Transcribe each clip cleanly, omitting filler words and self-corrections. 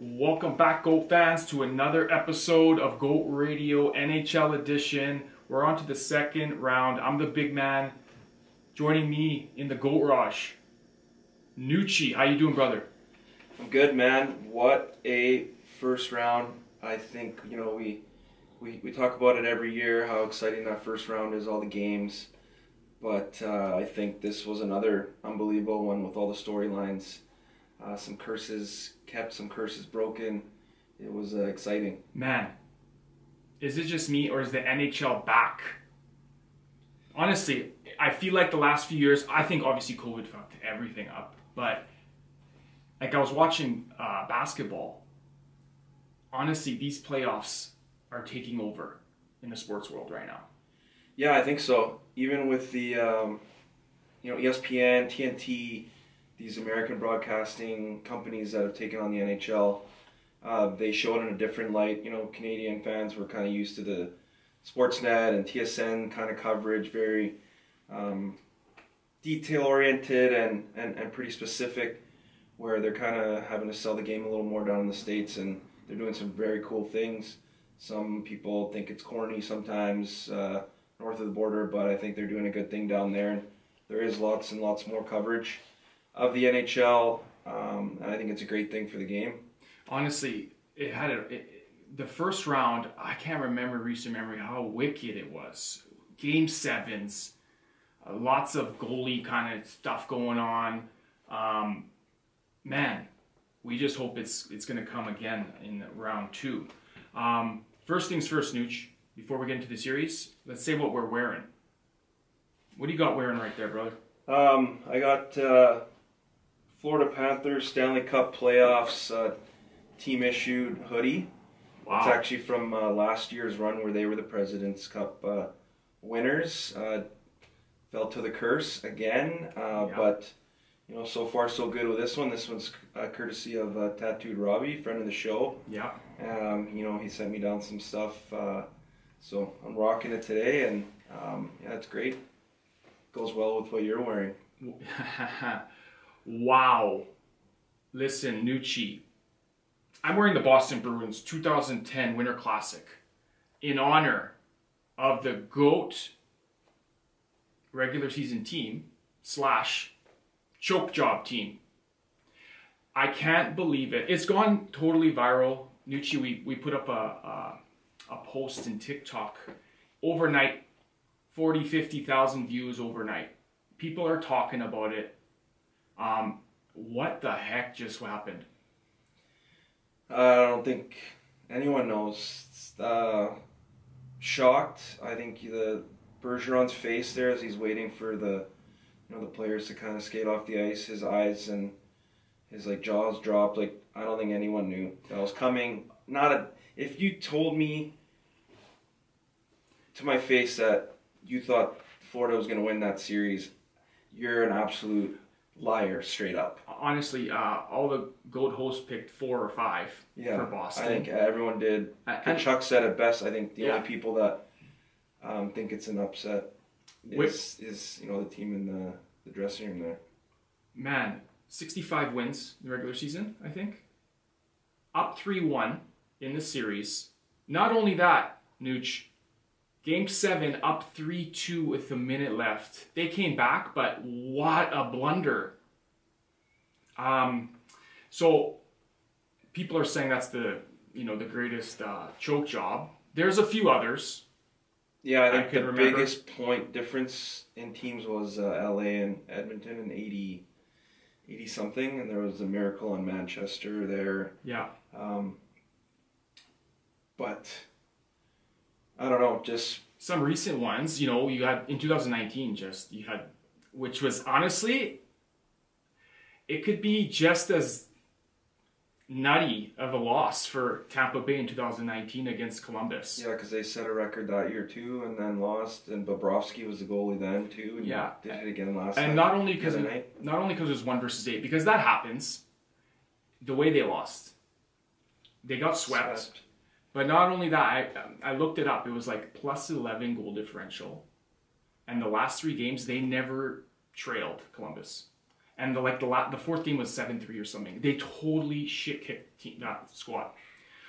Welcome back, GOAT fans, to another episode of GOAT Radio NHL Edition. We're on to the second round. I'm the big man. Joining me in the goatrage, Nucci. How you doing, brother? I'm good, man. What a first round. I think, we talk about it every year, how exciting that first round is, all the games. But I think this was another unbelievable one with all the storylines. Some curses kept, some curses broken. It was exciting. Man, is it just me or is the NHL back? Honestly, I feel like the last few years, I think obviously COVID fucked everything up. But like I was watching basketball. Honestly, these playoffs are taking over in the sports world right now. Yeah, I think so. Even with the ESPN, TNT, these American broadcasting companies that have taken on the NHL, they show it in a different light. Canadian fans were kind of used to the Sportsnet and TSN kind of coverage, very detail-oriented and pretty specific, where they're kind of having to sell the game a little more down in the States, and they're doing some very cool things. Some people think it's corny sometimes north of the border, but I think they're doing a good thing down there, and there is lots and lots more coverage of the NHL, and I think it's a great thing for the game. Honestly, the first round, I can't remember recent memory how wicked it was. Game 7s, lots of goalie kind of stuff going on. Man, we just hope it's going to come again in round 2. First things first, Nooch, before we get into the series, let's say what we're wearing. What do you got wearing right there, brother? I got Florida Panthers Stanley Cup Playoffs team-issued hoodie. Wow. It's actually from last year's run where they were the President's Cup winners. Fell to the curse again, but so far so good with this one. This one's courtesy of Tattooed Robbie, friend of the show. Yeah. He sent me down some stuff, so I'm rocking it today, and it's great. Goes well with what you're wearing. Wow. Listen, Nucci. I'm wearing the Boston Bruins 2010 Winter Classic in honor of the GOAT regular season team / choke job team. I can't believe it. It's gone totally viral. Nucci, we put up a post in TikTok overnight, 40, 50,000 views overnight. People are talking about it. What the heck just happened? I don't think anyone knows. Shocked. I think the Bergeron's face there as he's waiting for the players to kind of skate off the ice. His eyes and his jaws dropped. I don't think anyone knew that was coming. If you told me to my face that you thought Florida was going to win that series, you're an absolute liar, straight up. Honestly, all the GOAT hosts picked 4 or 5 for Boston. I think everyone did. And Chuck said it best. I think the only people that think it's an upset is the team in the dressing room there. Man, 65 wins in the regular season, I think. Up 3-1 in the series. Not only that, Nooch, Game 7 up 3-2 with a minute left. They came back, but what a blunder. So people are saying that's the greatest choke job. There's a few others. Yeah, I think the biggest point difference in teams was LA and Edmonton in 80 something, and there was a miracle in Manchester there. Yeah. But I don't know, just some recent ones, you had in 2019 which was honestly, it could be just as nutty of a loss for Tampa Bay in 2019 against Columbus. Yeah, because they set a record that year too, and then lost, and Bobrovsky was the goalie then too, and did it again last night. And not only because it was 1 versus 8, because that happens. The way they lost, they got swept. But not only that, I looked it up. It was plus 11 goal differential, and the last 3 games they never trailed Columbus. And the fourth game was 7-3 or something. They totally shit kicked that squad.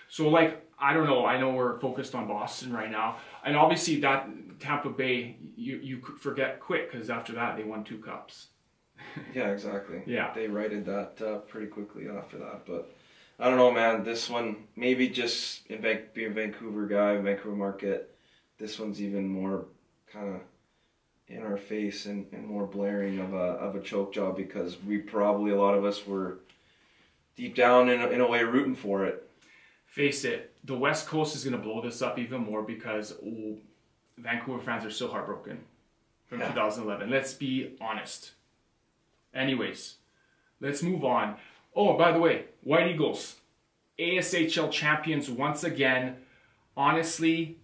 So like, I don't know. I know we're focused on Boston right now, and obviously that Tampa Bay, you could forget quick because after that they won 2 cups. Yeah, exactly. Yeah, they righted that pretty quickly after that. But I don't know, man. This one, maybe just being a Vancouver guy, Vancouver market, this one's even more kind of in our face and more blaring of a choke job, because a lot of us were deep down in a way rooting for it. Face it, the West Coast is going to blow this up even more because Vancouver fans are still heartbroken from 2011. Let's be honest. Anyways, let's move on. Oh, by the way, White Eagles, ASHL champions once again. Honestly,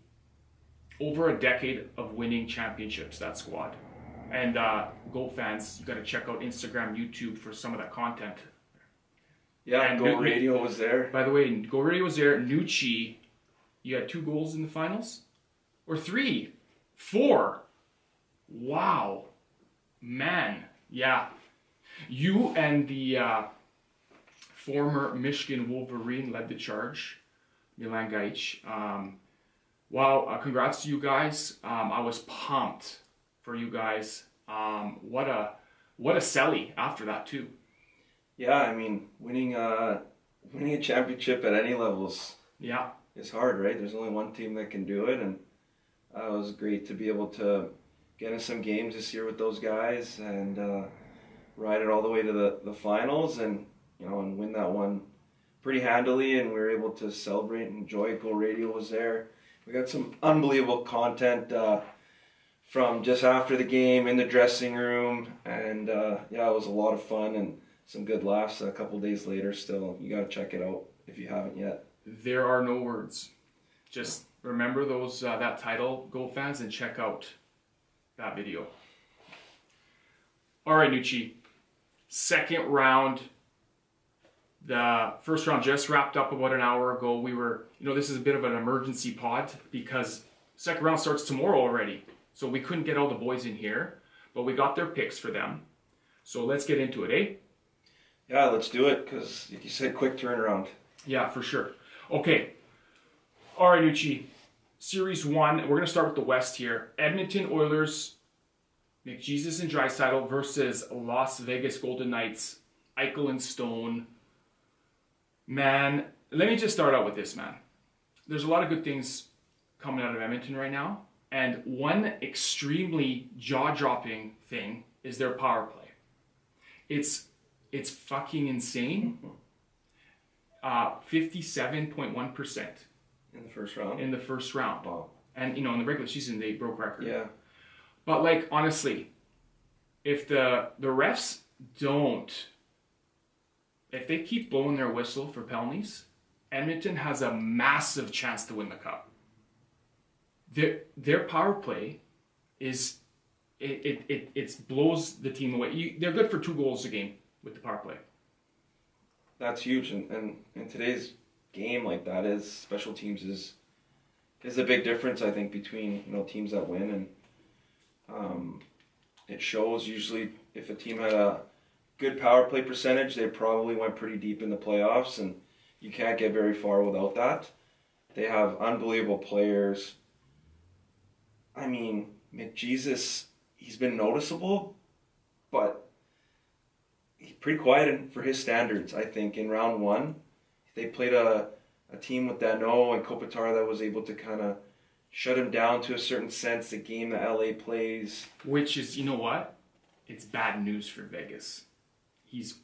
over a decade of winning championships, that squad. And Goat fans, you got to check out Instagram, YouTube for some of that content. Yeah, and Go Radio was there. By the way, Go Radio was there. Nucci, you had 2 goals in the finals? Or 3? 4? Wow. Man. Yeah. You and the former Michigan Wolverine led the charge, Milan Gajic. Wow, congrats to you guys. I was pumped for you guys. What a selly after that too. Yeah, I mean, winning a championship at any levels is hard, right? There's only one team that can do it, and it was great to be able to get in some games this year with those guys and ride it all the way to the finals, and and win that one pretty handily, and we were able to celebrate and enjoy it. Go Radio was there. We got some unbelievable content from just after the game in the dressing room, and it was a lot of fun and some good laughs a couple days later still. You got to check it out if you haven't yet. There are no words. Just remember those that title, Goat fans, and check out that video. All right, Nucci. Second round. The first round just wrapped up about an hour ago. We were, this is a bit of an emergency pod because second round starts tomorrow already. So we couldn't get all the boys in here, but we got their picks for them. So let's get into it, eh? Yeah, let's do it, because like you said, quick turnaround. Yeah, for sure. Okay. All right, Nucci. Series 1, we're going to start with the West here. Edmonton Oilers, McJesus and Draisaitl versus Las Vegas Golden Knights, Eichel and Stone. Man, let me just start out with this, man. There's a lot of good things coming out of Edmonton right now. And one extremely jaw-dropping thing is their power play. It's fucking insane. 57.1%. In the first round? In the first round. Wow. And, in the regular season, they broke record. Yeah. But, like, honestly, if the refs if they keep blowing their whistle for penalties, Edmonton has a massive chance to win the cup. Their power play is, it blows the team away. They're good for 2 goals a game with the power play. That's huge, and in today's game, like, that is special teams is a big difference, I think, between teams that win, and it shows. Usually if a team had a good power play percentage, they probably went pretty deep in the playoffs, and you can't get very far without that. They have unbelievable players. I mean, McJesus, he's been noticeable, but he's pretty quiet for his standards, I think. In round 1, they played a team with Danault and Kopitar that was able to kind of shut him down to a certain sense, the game that LA plays. Which is, you know what? It's bad news for Vegas. He's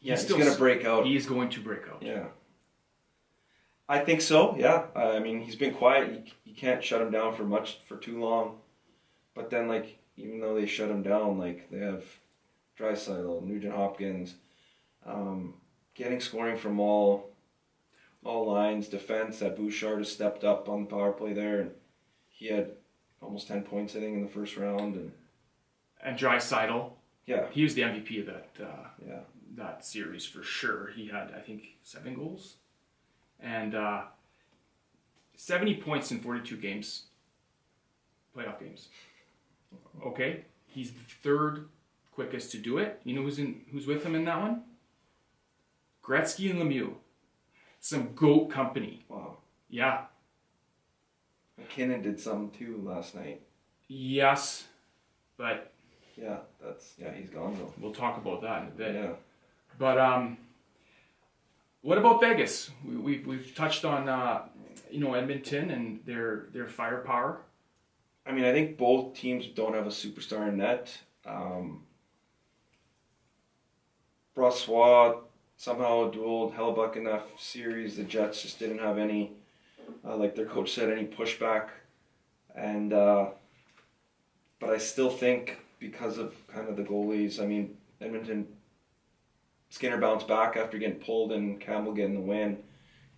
going to break out. He is going to break out. Yeah. I think so, yeah. I mean, he's been quiet. You can't shut him down for too long. But then, like, even though they shut him down, like, they have Draisaitl, Nugent Hopkins, getting scoring from all lines, defense. That Bouchard has stepped up on the power play there, and he had almost 10 points, I think, in the first round. And Draisaitl, yeah, he was the MVP of that series for sure. He had, I think, 7 goals and 70 points in 42 games, playoff games. Okay, he's the 3rd quickest to do it. You know who's with him in that one? Gretzky and Lemieux. Some GOAT company. Wow. Yeah. McKinnon did some too last night. Yes, but Yeah, he's gone though. we'll talk about that in a bit. Yeah. But what about Vegas? We've touched on Edmonton and their firepower. I mean, I think both teams don't have a superstar in net. Brossoit somehow dueled Hellebuck in that series. The Jets just didn't have any, like their coach said, any pushback. And but I still think because of kind of the goalies, I mean, Edmonton, Skinner bounced back after getting pulled and Campbell getting the win.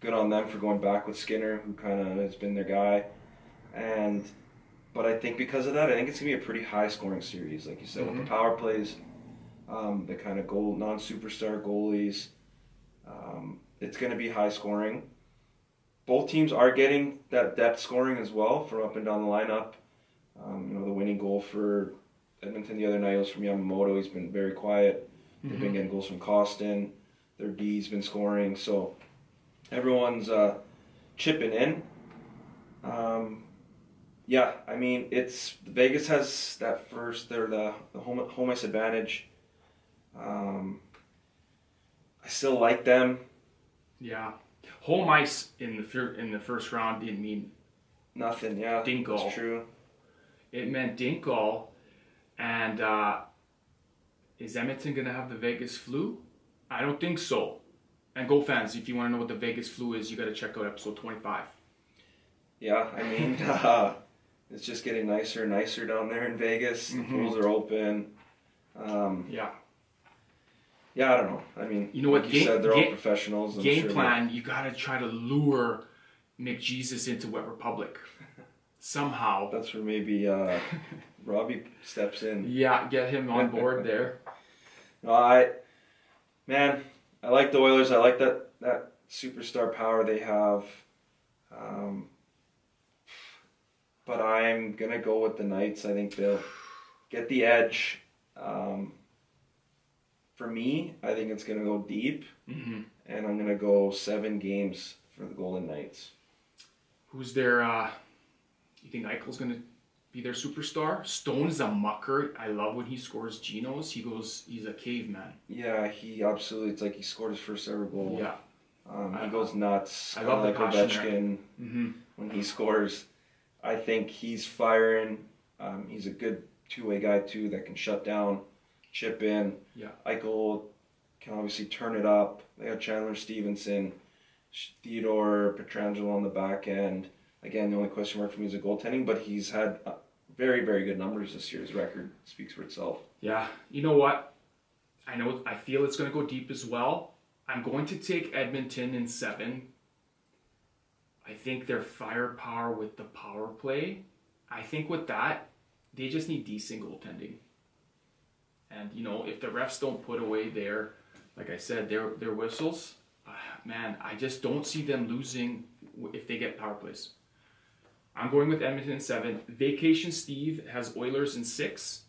Good on them for going back with Skinner, who kind of has been their guy. But I think because of that, I think it's going to be a pretty high-scoring series. Like you said, with the power plays, the kind of non-superstar goalies, it's going to be high-scoring. Both teams are getting that depth scoring as well from up and down the lineup. The winning goal for Edmonton the other night was from Yamamoto. He's been very quiet. They've been getting goals from Costin. Their D's been scoring. So everyone's chipping in. Yeah, I mean, Vegas has that the home ice advantage. I still like them. Yeah, home ice in the first round didn't mean nothing. Yeah, Dingle. That's true. It meant Dingle, and is Edmonton gonna have the Vegas flu? I don't think so. And Go fans, if you want to know what the Vegas flu is, you got to check out episode 25. Yeah, I mean, it's just getting nicer and nicer down there in Vegas. The pools are open. Yeah, I don't know. I mean, you know like what? You said, they're all professionals. Game plan, you got to try to lure McJesus into Wet Republic. Somehow. That's where maybe Robbie steps in. Yeah, get him on board there. No, I like the Oilers. I like that superstar power they have. But I'm going to go with the Knights. I think they'll get the edge. For me, I think it's going to go deep. And I'm going to go 7 games for the Golden Knights. Who's their... you think Eichel's going to be their superstar? Stone's a mucker. I love when he scores Genos. He's a caveman. Yeah, he absolutely, it's like he scored his first ever goal. Yeah. He goes nuts. I love like the passion Ovechkin when he scores. I think he's firing. He's a good two-way guy too that can shut down, chip in. Yeah. Eichel can obviously turn it up. They got Chandler Stevenson, Theodore Pietrangelo on the back end. Again, the only question mark for me is the goaltending, but he's had very, very good numbers this year. His record speaks for itself. Yeah. You know what? I feel it's going to go deep as well. I'm going to take Edmonton in 7. I think their firepower with the power play, I think with that, they just need decent goaltending. And, if the refs don't put away their, like I said, their whistles, man, I just don't see them losing if they get power plays. I'm going with Edmonton in 7. Vacation Steve has Oilers in 6.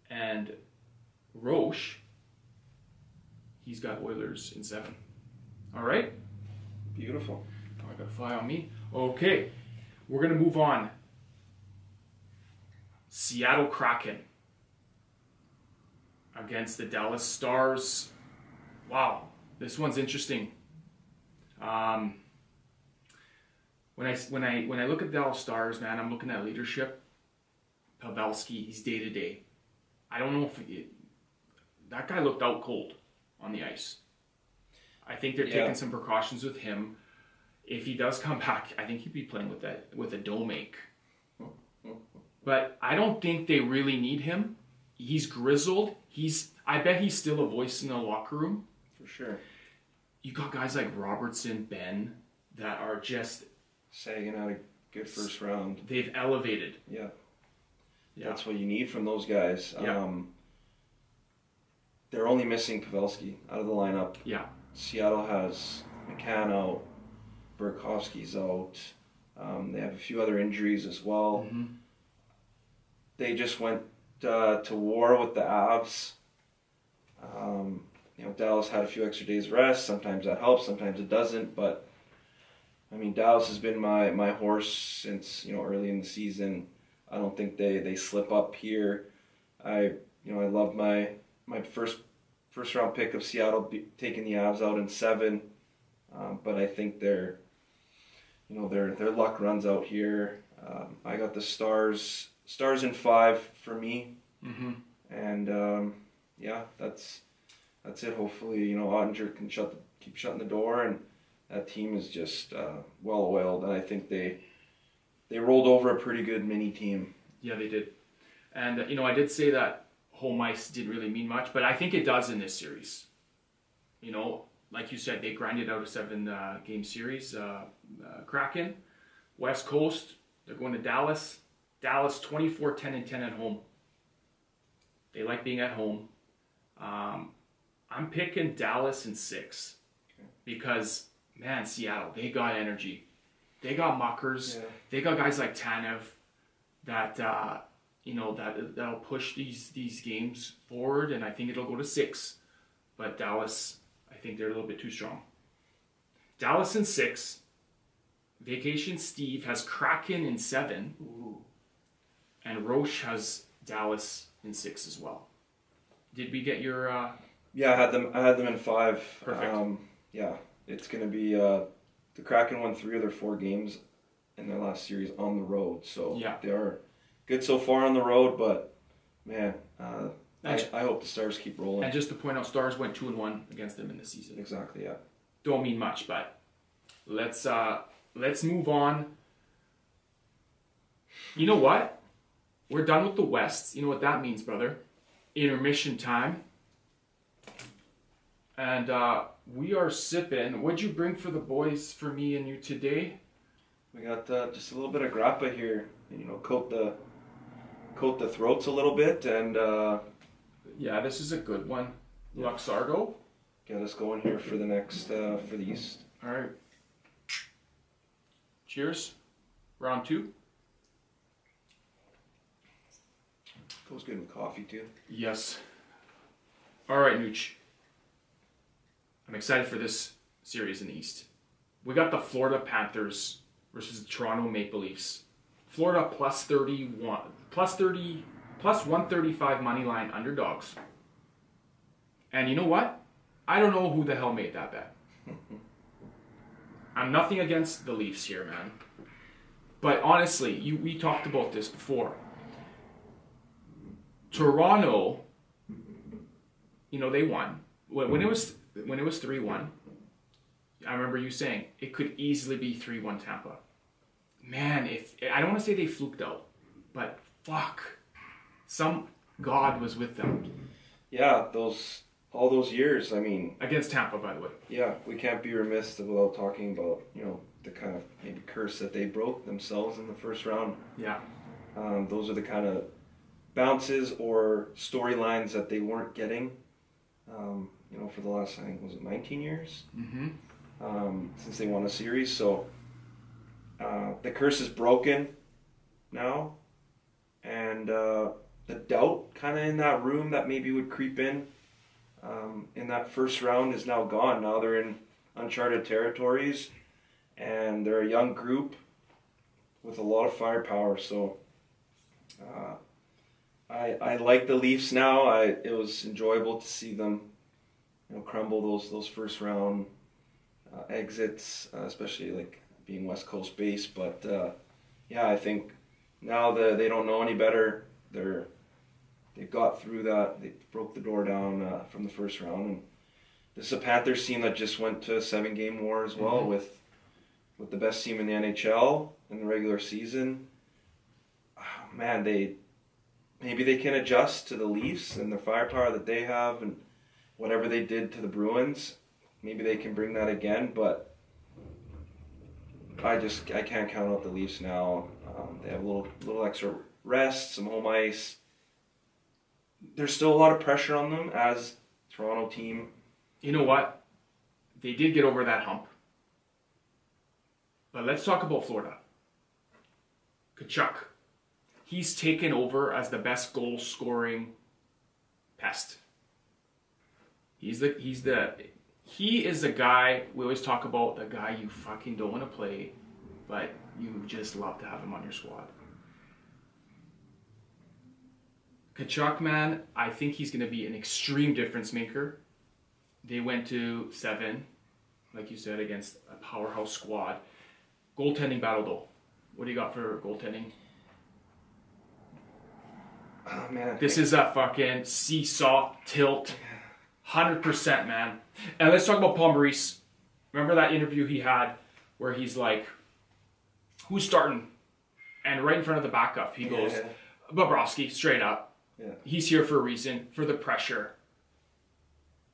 And Roch, he's got Oilers in 7. All right? Beautiful. Oh, I got a fly on me. Okay. We're going to move on. Seattle Kraken against the Dallas Stars. Wow. This one's interesting. When I look at the Dallas Stars, man, I'm looking at leadership. Pavelski, he's day to day. I don't know if that guy looked out cold on the ice. I think they're taking some precautions with him. If he does come back, I think he'd be playing with a Domake. But I don't think they really need him. He's grizzled. I bet he's still a voice in the locker room. For sure. You got guys like Robertson, Ben, that are just sagging out a good first round. They've elevated. Yeah. That's what you need from those guys. Yeah. They're only missing Pavelski out of the lineup. Yeah. Seattle has McCann out, Burakovsky's out. They have a few other injuries as well. They just went to war with the Avs. Dallas had a few extra days rest. Sometimes that helps, sometimes it doesn't. But I mean, Dallas has been my horse since early in the season. I don't think they slip up here. I love my first round pick of Seattle taking the Avs out in 7, but I think their luck runs out here. I got the Stars in 5 for me, and that's it. Hopefully, Ottinger can keep shutting the door, and that team is just well oiled. And I think they rolled over a pretty good mini team. Yeah, they did. And I did say that home ice didn't really mean much, but I think it does in this series. Like you said, they grinded out a 7-game series. Kraken, West Coast, they're going to Dallas. Dallas 24-10-10 at home. They like being at home. I'm picking Dallas in 6 because, man, Seattle, they got energy. They got muckers. Yeah. They got guys like Tanev that that'll push these games forward, and I think it'll go to 6. But Dallas, I think they're a little bit too strong. Dallas in 6. Vacation Steve has Kraken in 7. Ooh. And Roch has Dallas in 6 as well. Did we get your? Yeah, I had them in 5. Perfect. It's going to be the Kraken won 3 of their 4 games in their last series on the road. So they are good so far on the road, but man, I hope the Stars keep rolling. And just to point out, Stars went 2-1 against them in the season. Exactly, yeah. Don't mean much, but let's move on. You know what? We're done with the West. You know what that means, brother? Intermission time. And we are sipping. What'd you bring for the boys, for me and you today? We got just a little bit of grappa here. Coat the throats a little bit, and yeah, this is a good one. Luxardo. Get us going here for the next for these. All right. Cheers. Round 2. Goes good with coffee too. Yes. All right, Nooch. I'm excited for this series in the East. We got the Florida Panthers versus the Toronto Maple Leafs. Florida plus 135 money line underdogs. And you know what? I don't know who the hell made that bet. I'm nothing against the Leafs here, man. But honestly, we talked about this before. Toronto, they won. When it was 3-1, I remember you saying it could easily be 3-1 Tampa. Man, I don't want to say they fluked out, but fuck, some god was with them. Yeah, all those years. I mean, against Tampa, by the way. Yeah, we can't be remiss without talking about the kind of maybe curse that they broke themselves in the first round. Yeah. Those are the kind of bounces or storylines that they weren't getting. For the last, I think, was it 19 years? Since they won a series. So the curse is broken now, and the doubt kind of in that room that maybe would creep in that first round is now gone. Now they're in uncharted territories, and they're a young group with a lot of firepower. So I like the Leafs now. It was enjoyable to see them crumble those first round exits, especially like being West Coast based. But I think now they don't know any better. They got through that. They broke the door down from the first round, and this is a Panthers team that just went to a 7-game war as well with the best team in the NHL in the regular season. Man, maybe they can adjust to the Leafs and the firepower that they have, and whatever they did to the Bruins, maybe they can bring that again. But I can't count out the Leafs now. They have a little extra rest, some home ice. There's still a lot of pressure on them as a Toronto team. You know what? They did get over that hump. But let's talk about Florida. Kachuk. he's taken over as the best goal scoring pest. He is the guy, we always talk about, the guy you fucking don't want to play, but you just love to have him on your squad. Tkachuk, man, I think he's going to be an extreme difference maker. They went to 7, like you said, against a powerhouse squad. Goaltending battle, though. What do you got for goaltending? Oh, man. This is a fucking seesaw tilt. 100%, man. And let's talk about Paul Maurice. Remember that interview he had where he's like, who's starting? And right in front of the backup, he goes, Bobrovsky, straight up. Yeah. He's here for a reason, for the pressure.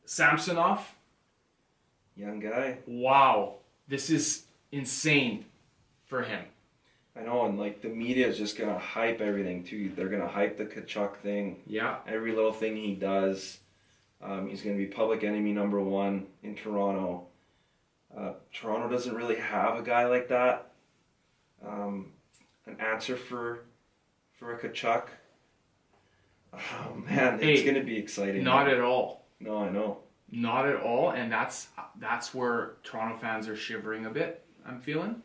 Samsonov. Young guy. Wow. This is insane for him. I know, and like the media is just going to hype everything too. They're going to hype the Tkachuk thing. Yeah. Every little thing he does. He's going to be public enemy number 1 in Toronto. Toronto doesn't really have a guy like that. An answer for a Tkachuk. Oh man, it's going to be exciting. Not at all. No, I know. Not at all, and that's where Toronto fans are shivering a bit, I'm feeling.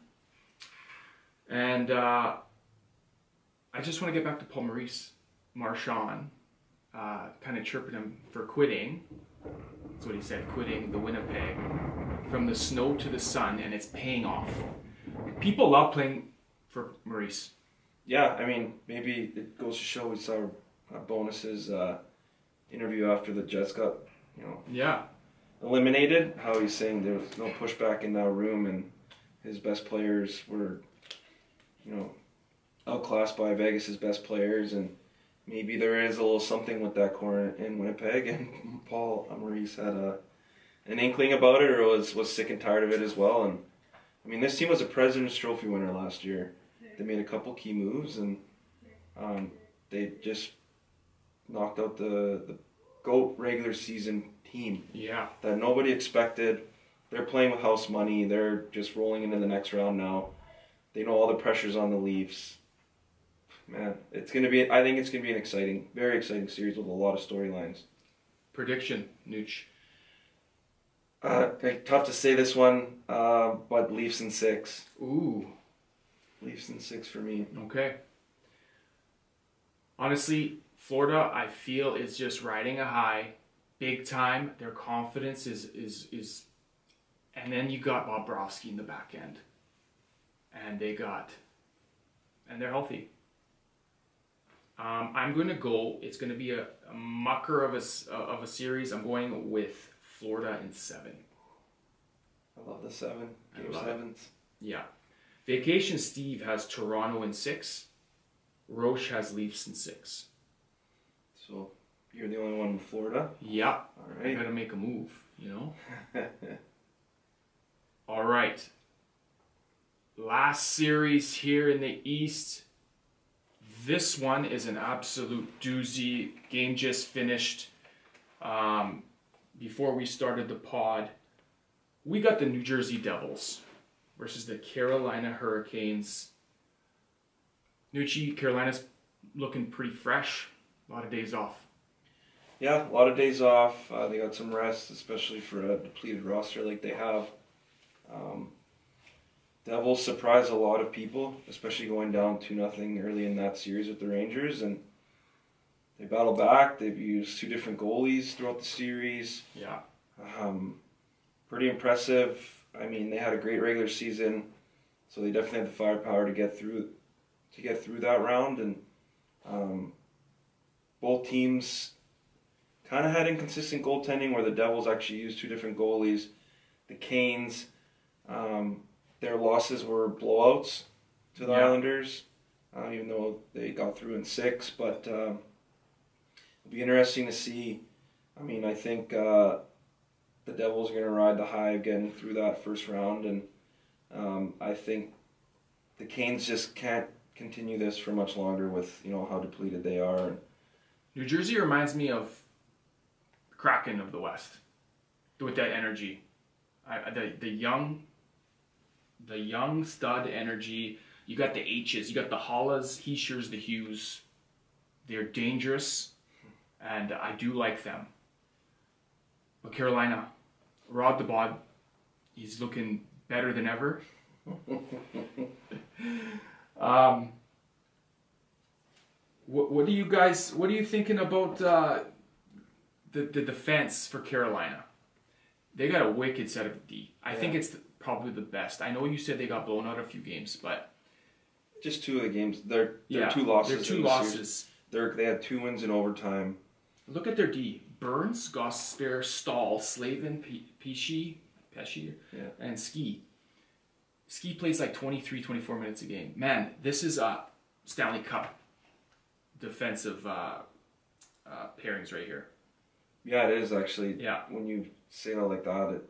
And I just want to get back to Paul Maurice. Marchand kind of chirping him for quitting. That's what he said, quitting the Winnipeg. From the snow to the sun, and it's paying off. People love playing for Maurice. Yeah, I mean, maybe it goes to show we saw Bonus's interview after the Jets got, eliminated. How he's saying there was no pushback in that room, and his best players were, outclassed by Vegas's best players, and maybe there is a little something with that core in Winnipeg. And Paul Maurice had an inkling about it, or was sick and tired of it as well. And I mean, this team was a President's Trophy winner last year. They made a couple key moves, and they just knocked out the GOAT regular season team. Yeah. That nobody expected. They're playing with house money. They're just rolling into the next round now. They know all the pressure's on the Leafs. Man, I think it's going to be an very exciting series with a lot of storylines. Prediction, Nucci. Tough to say this one, but Leafs in 6. Ooh. Leafs in 6 for me. Okay. Honestly, Florida, I feel, is just riding a high, big time. Their confidence is, and then you got Bobrovsky in the back end, and they're healthy. I'm going to go. It's going to be a mucker of a series. I'm going with Florida in 7. I love the 7. Game 7s. Yeah. Vacation Steve has Toronto in 6. Roch has Leafs in 6. So you're the only one in Florida? Yeah. All right. I got to make a move, All right. Last series here in the East. This one is an absolute doozy. Game just finished. Before we started the pod, we got the New Jersey Devils versus the Carolina Hurricanes. Nucci, Carolina's looking pretty fresh. A lot of days off. Yeah, a lot of days off. They got some rest, especially for a depleted roster like they have. Devils surprised a lot of people, especially going down 2-0 early in that series with the Rangers, and they battled back. They've used 2 different goalies throughout the series. Yeah. Pretty impressive. I mean, they had a great regular season, so they definitely had the firepower to get through that round. And both teams kind of had inconsistent goaltending, where the Devils actually used 2 different goalies. The Canes, their losses were blowouts to the Islanders, even though they got through in 6. But it'll be interesting to see. I mean, I think the Devils are going to ride the high of getting through that first round, and I think the Canes just can't continue this for much longer with how depleted they are. New Jersey reminds me of the Kraken of the West, with that energy. The young stud energy. You got the H's. You got the Hollas, Heishers, the Hughes. They're dangerous, and I do like them. But Carolina, Rod the Bod, he's looking better than ever. What are you thinking about the defense for Carolina? They got a wicked set of D. I think it's probably the best. I know you said they got blown out a few games, but just 2 of the games. They're 2 losses. They're 2 losses. They had 2 wins in overtime. Look at their D. Burns, Gosper, Stahl, Slavin, Pesci, and Ski. Ski plays like 23, 24 minutes a game. Man, this is a Stanley Cup defensive pairings right here. Yeah, it is actually. Yeah. When you say it like that,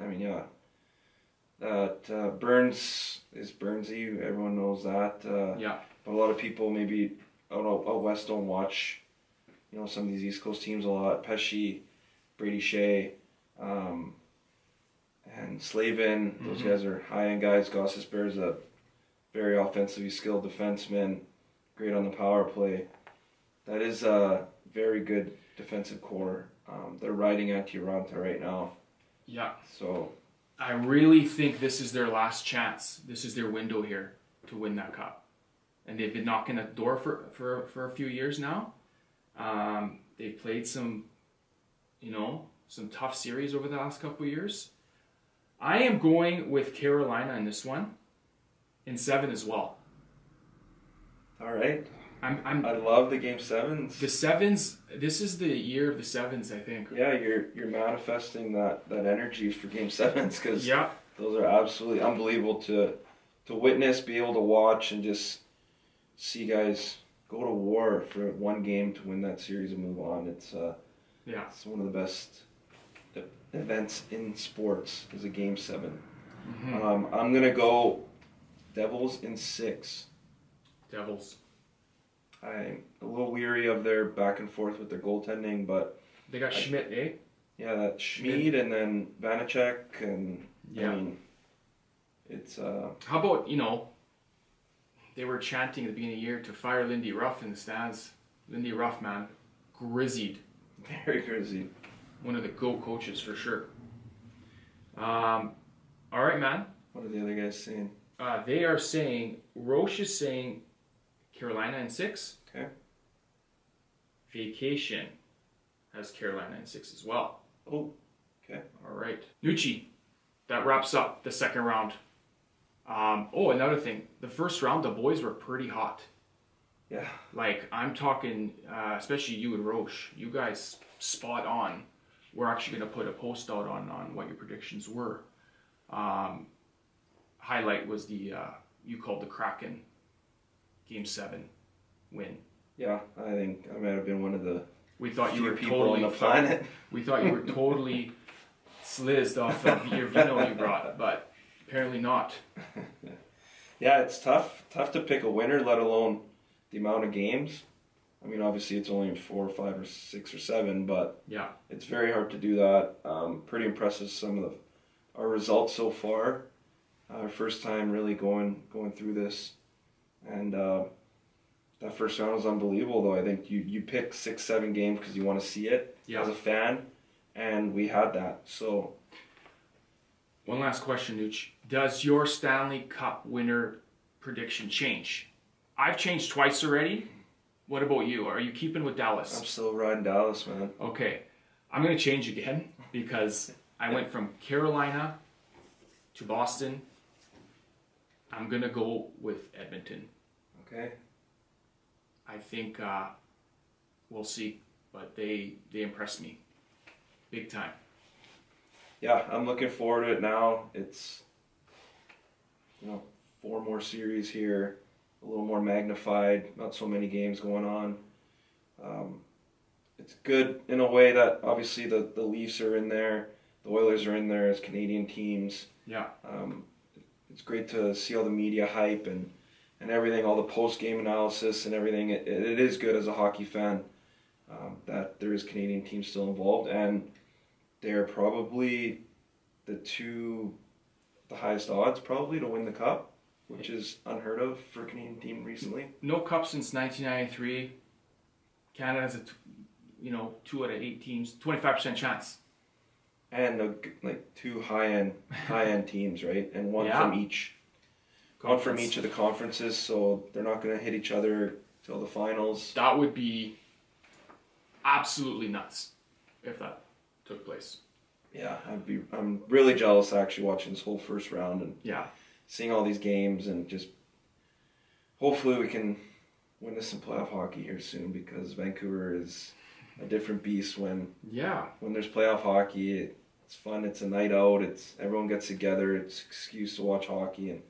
that Burns is Burnsy. Everyone knows that. Yeah. But a lot of people maybe out west don't watch, some of these East Coast teams a lot. Pesci, Brady Shea, and Slavin. Those guys are high-end guys. Gosper is a very offensively skilled defenseman, great on the power play. That is a very good defensive core. They're riding at Toronto right now. Yeah. So I really think this is their last chance. This is their window here to win that cup. And they've been knocking at the door for a few years now. They've played some tough series over the last couple of years. I am going with Carolina in this one, in 7 as well. All right. I love the game 7s. The 7s. This is the year of the 7s, I think. Yeah, you're manifesting that energy for game 7s because yeah, those are absolutely unbelievable to witness, be able to watch, and just see guys go to war for one game to win that series and move on. It's one of the best events in sports is a game 7. Mm-hmm. I'm gonna go Devils in 6. Devils. I'm a little weary of their back and forth with their goaltending, but they got Schmidt, eh? Yeah, that Schmid and then Vanacek, and yeah. I mean, it's How about they were chanting at the beginning of the year to fire Lindy Ruff in the stands. Lindy Ruff, man, grizzled. Very grizzled. One of the GOAT coaches for sure. All right, man. What are the other guys saying? They are saying, Roch is saying Carolina in 6. Okay. Vacation has Carolina in 6 as well. Oh, okay. All right. Nucci, that wraps up the second round. Another thing. The first round, the boys were pretty hot. Yeah. Like, I'm talking, especially you and Roch, you guys spot on. We're actually going to put a post out on what your predictions were. Highlight was you called the Kraken Game 7 win. Yeah, I think I might have been one of the people on the planet. We thought you were totally slizzed off of your vino you brought, but apparently not. Yeah, it's tough to pick a winner, let alone the amount of games. I mean, obviously it's only 4 or 5 or 6 or 7, but yeah, it's very hard to do that. Pretty impressive some of our results so far. Our first time really going through this, and that first round was unbelievable. Though I think you pick 6, 7 games because you want to see it as a fan, and we had that. So, one last question, Nucci. Does your Stanley Cup winner prediction change? I've changed twice already. What about you? Are you keeping with Dallas? I'm still riding Dallas, man. Okay, I'm gonna change again because I went from Carolina to Boston. I'm gonna go with Edmonton. Okay. I think we'll see, but they impressed me big time. Yeah, I'm looking forward to it now. It's 4 more series here, a little more magnified, not so many games going on. It's good in a way that obviously the Leafs are in there, the Oilers are in there as Canadian teams. Yeah. It's great to see all the media hype and everything, all the post-game analysis and everything. It is good as a hockey fan that there is Canadian teams still involved, and they're probably the highest odds probably to win the cup. which is unheard of for a Canadian team recently. No cup since 1993. Canada has a 2 out of 8 teams, 25% chance. And like 2 high-end teams, right? And one from each. One from each of the conferences, so they're not going to hit each other till the finals. That would be absolutely nuts if that took place. Yeah, I'm really jealous actually watching this whole first round and seeing all these games, and just hopefully we can win us some playoff hockey here soon, because Vancouver is a different beast when there's playoff hockey. It's fun, it's a night out, everyone gets together, it's an excuse to watch hockey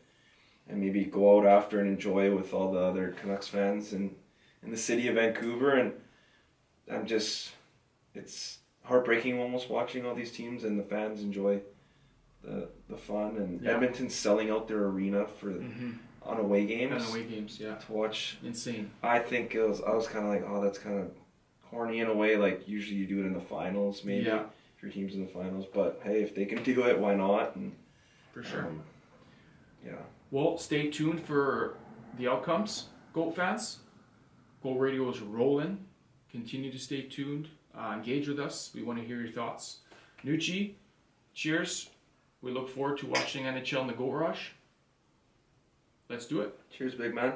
and maybe go out after and enjoy with all the other Canucks fans in the city of Vancouver. And it's heartbreaking almost watching all these teams, and the fans enjoy the fun. And Edmonton's selling out their arena for on away games. To watch. Insane. I think I was kind of like, oh, that's kind of corny in a way. Like usually you do it in the finals, maybe if your team's in the finals. But hey, if they can do it, why not? And for sure. Yeah. Well, stay tuned for the outcomes, Goat fans. Goat Radio is rolling. Continue to stay tuned. Engage with us. We want to hear your thoughts. Nucci, cheers. We look forward to watching NHL in the goatrage. Let's do it. Cheers, big man.